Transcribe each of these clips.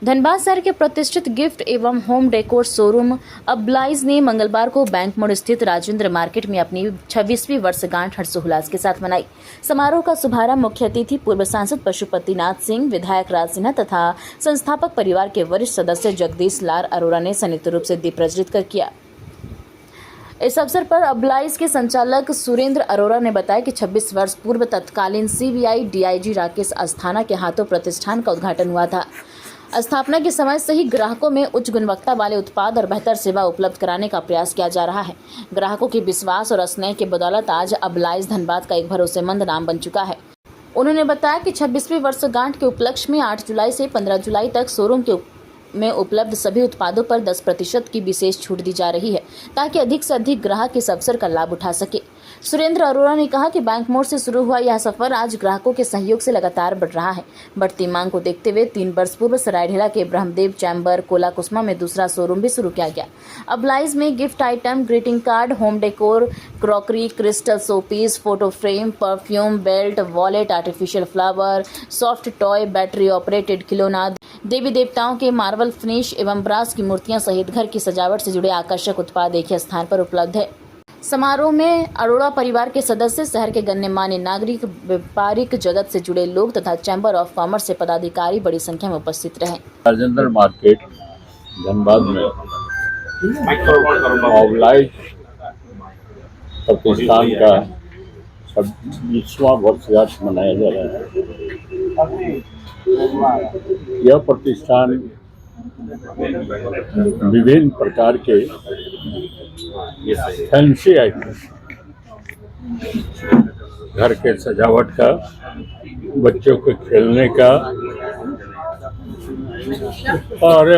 धनबाद शहर के प्रतिष्ठित गिफ्ट एवं होम डेकोर शोरूम अब्लाइज ने मंगलवार को बैंक मोड़ स्थित राजेंद्र मार्केट में अपनी 26वीं वर्षगांठ हर्षोल्लास के साथ मनाई। समारोह का शुभारंभ मुख्य अतिथि पूर्व सांसद पशुपतिनाथ सिंह, विधायक राज सिन्हा तथा संस्थापक परिवार के वरिष्ठ सदस्य जगदीश लाल अरोड़ा ने संयुक्त रूप से दीप प्रज्वलित कर किया। इस अवसर पर अब्लाइज के संचालक सुरेंद्र अरोड़ा ने बताया कि 26 वर्ष पूर्व तत्कालीन सीबीआई डीआईजी राकेश अस्थाना के हाथों प्रतिष्ठान का उद्घाटन हुआ था। स्थापना के समय से ही ग्राहकों में उच्च गुणवत्ता वाले उत्पाद और बेहतर सेवा उपलब्ध कराने का प्रयास किया जा रहा है। ग्राहकों के विश्वास और स्नेह के बदौलत आज अब्लाइज धनबाद का एक भरोसेमंद नाम बन चुका है। उन्होंने बताया कि 26वीं वर्षगांठ के उपलक्ष्य में 8 जुलाई से 15 जुलाई तक शोरूम में उपलब्ध सभी उत्पादों पर 10% की विशेष छूट दी जा रही है, ताकि अधिक से अधिक ग्राहक इस अवसर का लाभ उठा सके। सुरेंद्र अरोड़ा ने कहा कि बैंक मोड़ से शुरू हुआ यह सफर आज ग्राहकों के सहयोग से लगातार बढ़ रहा है। बढ़ती मांग को देखते हुए 3 वर्ष पूर्व सरायढेला के ब्रह्मदेव चैम्बर कोला कुसमा में दूसरा शोरूम भी शुरू किया गया। अब्लाइज में gift item, greeting card, home decor, crockery, crystal showpiece, photo frame, perfume, belt, wallet, artificial flower, soft toy, battery operated खिलौना, देवी देवताओं के मार्बल फिनिश एवं ब्रास की मूर्तियां सहित घर की सजावट से जुड़े आकर्षक उत्पाद एक ही स्थान पर उपलब्ध है। समारोह में अरोड़ा परिवार के सदस्य, शहर के गण्यमान्य नागरिक, व्यापारिक जगत से जुड़े लोग तथा चैम्बर ऑफ कॉमर्स से पदाधिकारी बड़ी संख्या में उपस्थित रहे। राजेंद्र मार्केट धनबाद में अब्लाइज प्रतिष्ठान का 26वां वर्षगांठ मनाया जा रहा है। यह प्रतिष्ठान विभिन्न प्रकार के फैंसी आइटम, घर के सजावट का, बच्चों के खेलने का, और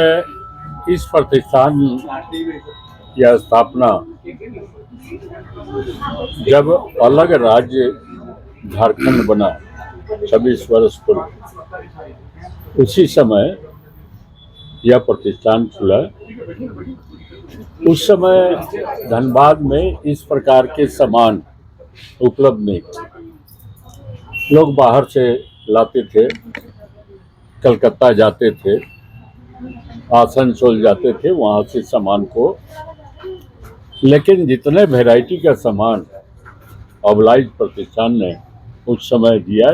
इस प्रतिष्ठान की स्थापना जब अलग राज्य झारखंड बना 26 वर्ष पूर्व, उसी समय यह प्रतिष्ठान खुला। उस समय धनबाद में इस प्रकार के सामान उपलब्ध नहीं थे। लोग बाहर से लाते थे, कलकत्ता जाते थे, आसनसोल जाते थे, वहाँ से सामान को। लेकिन जितने वैरायटी का सामान अब्लाइज प्रतिष्ठान ने उस समय दिया,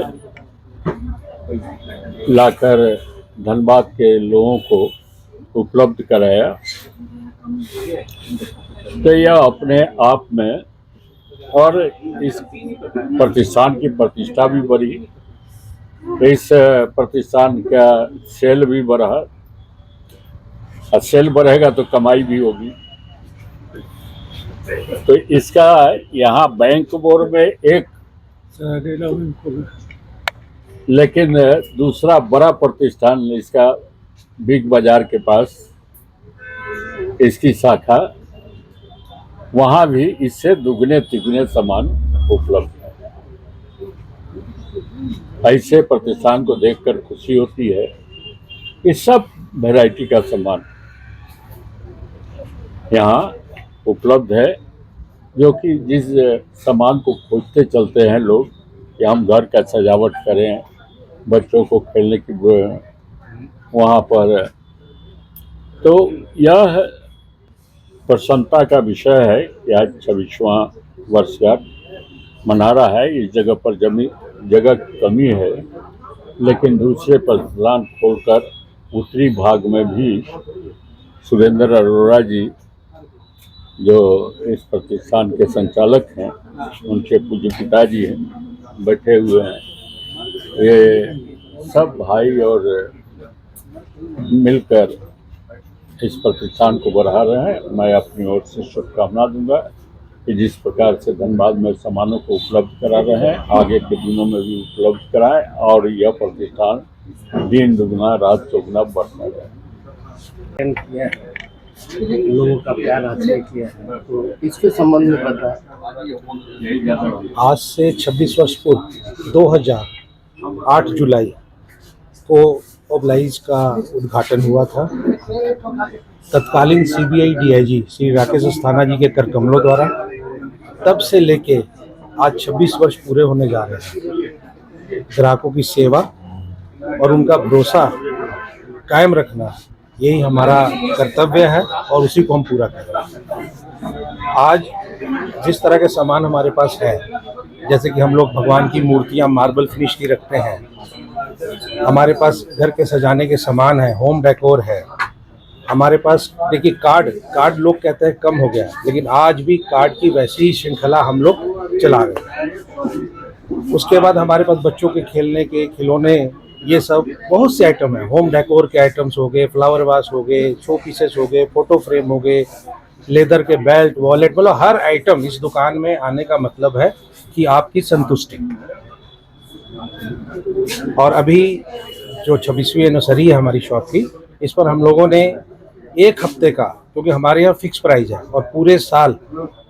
लाकर धनबाद के लोगों को उपलब्ध कराया, तो यह अपने आप में, और इस प्रतिष्ठान की प्रतिष्ठा भी बढ़ी, इस प्रतिष्ठान का सेल भी बढ़ा, और सेल बढ़ेगा तो कमाई भी होगी। तो इसका यहाँ बैंक मोड़ में एक, लेकिन दूसरा बड़ा प्रतिष्ठान इसका बिग बाजार के पास इसकी शाखा, वहाँ भी इससे दुगने तिगुने सामान उपलब्ध है। ऐसे प्रतिष्ठान को देखकर खुशी होती है कि सब वैरायटी का सामान यहाँ उपलब्ध है, जो कि जिस सामान को खोजते चलते हैं लोग कि हम घर का सजावट करें, बच्चों को खेलने की वहाँ पर, तो यह प्रसन्नता का विषय है कि आज 26वां वर्षगांठ मना रहा है। इस जगह पर जगह कमी है, लेकिन दूसरे प्रतिष्ठान खोलकर उत्तरी भाग में भी सुरेंद्र अरोड़ा जी, जो इस प्रतिष्ठान के संचालक हैं, उनके पूज्य पिताजी हैं, बैठे हुए हैं। ये सब भाई और मिलकर इस प्रतिष्ठान को बढ़ा रहे हैं। मैं अपनी ओर से शुभकामना दूंगा कि जिस प्रकार से धनबाद में सामानों को उपलब्ध करा रहे हैं, आगे के दिनों में भी उपलब्ध कराएं, और यह प्रतिष्ठान दिन दुगना रात चौगुना बढ़ता रहे। लोगों का प्यार हासिल किया है, तो इसके संबंध में बताएं। आज से 26 वर्ष पूर्व 2008 जुलाई को अब्लाइज का उद्घाटन हुआ था। तत्कालीन सीबीआई डीआईजी श्री राकेश अस्थाना जी के कर कमलों द्वारा। तब से लेके आज 26 वर्ष पूरे होने जा रहे हैं। ग्राहकों की सेवा और उनका भरोसा कायम रखना, यही हमारा कर्तव्य है और उसी को हम पूरा कर रहे हैं। आज जिस तरह के सामान हमारे पास है, जैसे कि हम लोग भगवान की मूर्तियां मार्बल फिनिश की रखते हैं, हमारे पास घर के सजाने के सामान है, होम डेकोर है, हमारे पास देखिए कार्ड लोग कहते हैं कम हो गया, लेकिन आज भी कार्ड की वैसी ही श्रृंखला हम लोग चला रहे हैं। उसके बाद हमारे पास बच्चों के खेलने के खिलौने, ये सब बहुत से आइटम हैं। होम डेकोर के आइटम्स हो गए, फ्लावर वास हो गए, शो पीसेस हो गए, फोटो फ्रेम हो गए, लेदर के बेल्ट, वॉलेट, मतलब हर आइटम इस दुकान में आने का मतलब है कि आपकी संतुष्टि। और अभी जो 26वीं एनिवर्सरी है हमारी शॉप की, इस पर हम लोगों ने एक हफ्ते का, क्योंकि हमारे यहाँ फिक्स प्राइस है और पूरे साल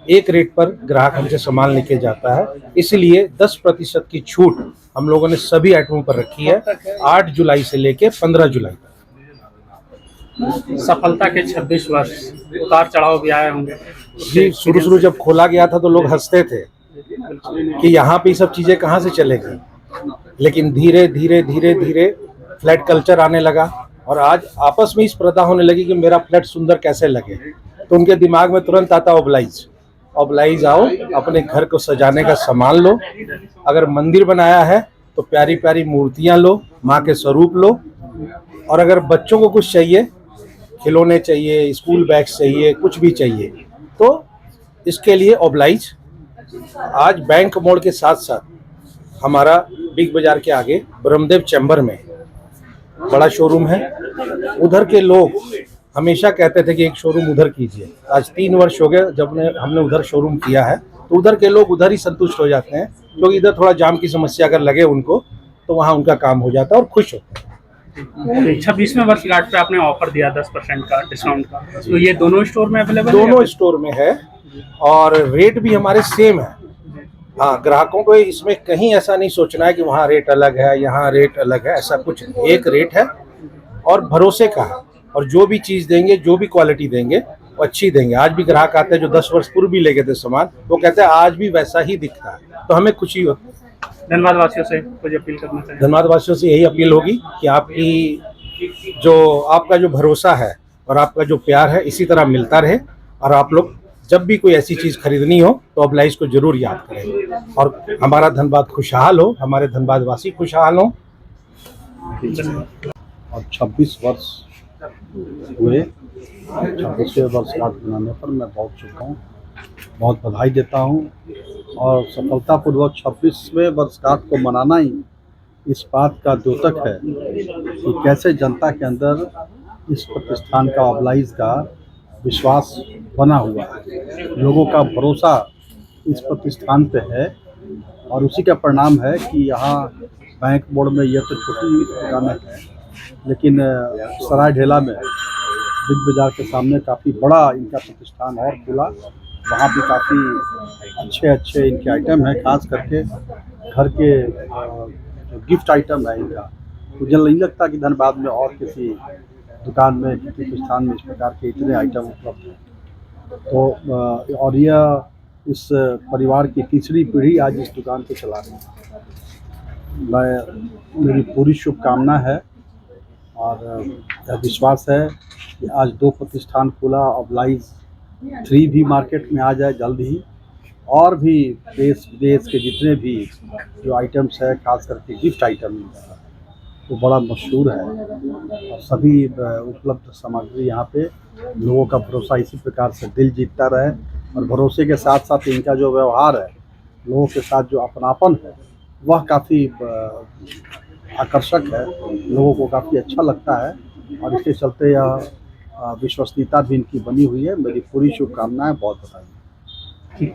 एक रेट पर ग्राहक हमसे सामान लेके जाता है, इसलिए 10% की छूट हम लोगों ने सभी आइटमों पर रखी है 8 जुलाई से लेके 15 जुलाई तक। सफलता के 26 वर्ष, उतार चढ़ाव भी आए होंगे जी, शुरू जब खोला गया था तो लोग हंसते थे कि यहाँ पे सब चीज़ें कहाँ से चलेगी, लेकिन धीरे धीरे फ्लैट कल्चर आने लगा और आज आपस में इस स्पर्धा होने लगी कि मेरा फ्लैट सुंदर कैसे लगे। तो उनके दिमाग में तुरंत आता ओबलाइज आओ, अपने घर को सजाने का सामान लो, अगर मंदिर बनाया है तो प्यारी प्यारी मूर्तियाँ लो, माँ के स्वरूप लो, और अगर बच्चों को कुछ चाहिए, खिलौने चाहिए, स्कूल बैग्स चाहिए, कुछ भी चाहिए, तो इसके लिए ओबलाइज। आज बैंक मोड़ के साथ साथ हमारा बिग बाजार के आगे ब्रह्मदेव चैम्बर में बड़ा शोरूम है। उधर के लोग हमेशा कहते थे कि एक शोरूम उधर कीजिए। आज 3 वर्ष हो गए जब हमने उधर शोरूम किया है, तो उधर के लोग उधर ही संतुष्ट हो जाते हैं, क्योंकि इधर थोड़ा जाम की समस्या अगर लगे उनको तो वहाँ उनका काम हो जाता है और खुश होते हैं। 26वें वर्षगांठ पे आपने ऑफर दिया 10% का डिस्काउंट का, तो ये दोनों स्टोर में अवेलेबल है? दोनों स्टोर में है और रेट भी हमारे सेम है। हाँ, ग्राहकों को इसमें कहीं ऐसा नहीं सोचना है कि वहाँ रेट अलग है, यहाँ रेट अलग है, ऐसा कुछ नहीं। एक रेट है और भरोसे का है, और जो भी चीज़ देंगे, जो भी क्वालिटी देंगे वो अच्छी देंगे। आज भी ग्राहक आते हैं जो 10 वर्ष पूर्व भी ले गए थे सामान, वो कहते हैं आज भी वैसा ही दिखता है, तो हमें खुशी होती है। धन्यवाद वासियों से कुछ अपील करना चाहिए? धन्यवाद वासियों से यही अपील होगी कि आपका जो भरोसा है और आपका जो प्यार है इसी तरह मिलता रहे, और आप लोग जब भी कोई ऐसी चीज़ खरीदनी हो तो ओबलाइज को जरूर याद करें, और हमारा धनबाद खुशहाल हो, हमारे धनबाद वासी खुशहाल हो। और 26 वर्ष हुए, 26वें वर्षगांठ मनाने पर मैं बहुत शुभ हूँ, बहुत बधाई देता हूँ। और सफलतापूर्वक 26वें वर्षगांठ को मनाना ही इस बात का द्योतक है कि कैसे जनता के अंदर इस प्रतिष्ठान का, ओबलाइज का विश्वास बना हुआ है, लोगों का भरोसा इस प्रतिष्ठान पे है, और उसी का परिणाम है कि यहाँ बैंक मोड़ में यह तो छोटी दुकानें हैं, लेकिन सराय ढेला में बिग बाजार के सामने काफ़ी बड़ा इनका प्रतिष्ठान और खुला। वहाँ भी काफ़ी अच्छे इनके आइटम हैं, खास करके घर के जो गिफ्ट आइटम है इनका। मुझे नहीं लगता कि धनबाद में और किसी दुकान में, किसी प्रतिष्ठान में इस प्रकार के इतने आइटम उपलब्ध हैं। तो और यह इस परिवार की तीसरी पीढ़ी आज इस दुकान को चला रही है। मेरी पूरी शुभकामना है और विश्वास है कि आज 2 प्रतिष्ठान खुला, ओबलाइज 3 भी मार्केट में आ जाए जल्द ही, और भी देश विदेश के जितने भी जो आइटम्स है, खास करके गिफ्ट आइटम वो बड़ा मशहूर है, और सभी उपलब्ध सामग्री यहाँ पे लोगों का भरोसा इसी प्रकार से दिल जीतता रहे, और भरोसे के साथ साथ इनका जो व्यवहार है, लोगों के साथ जो अपनापन है, वह काफ़ी आकर्षक है, लोगों को काफ़ी अच्छा लगता है, और इसके चलते यह विश्वसनीयता भी इनकी बनी हुई है। मेरी पूरी शुभकामनाएं, बहुत बधाई। ठीक।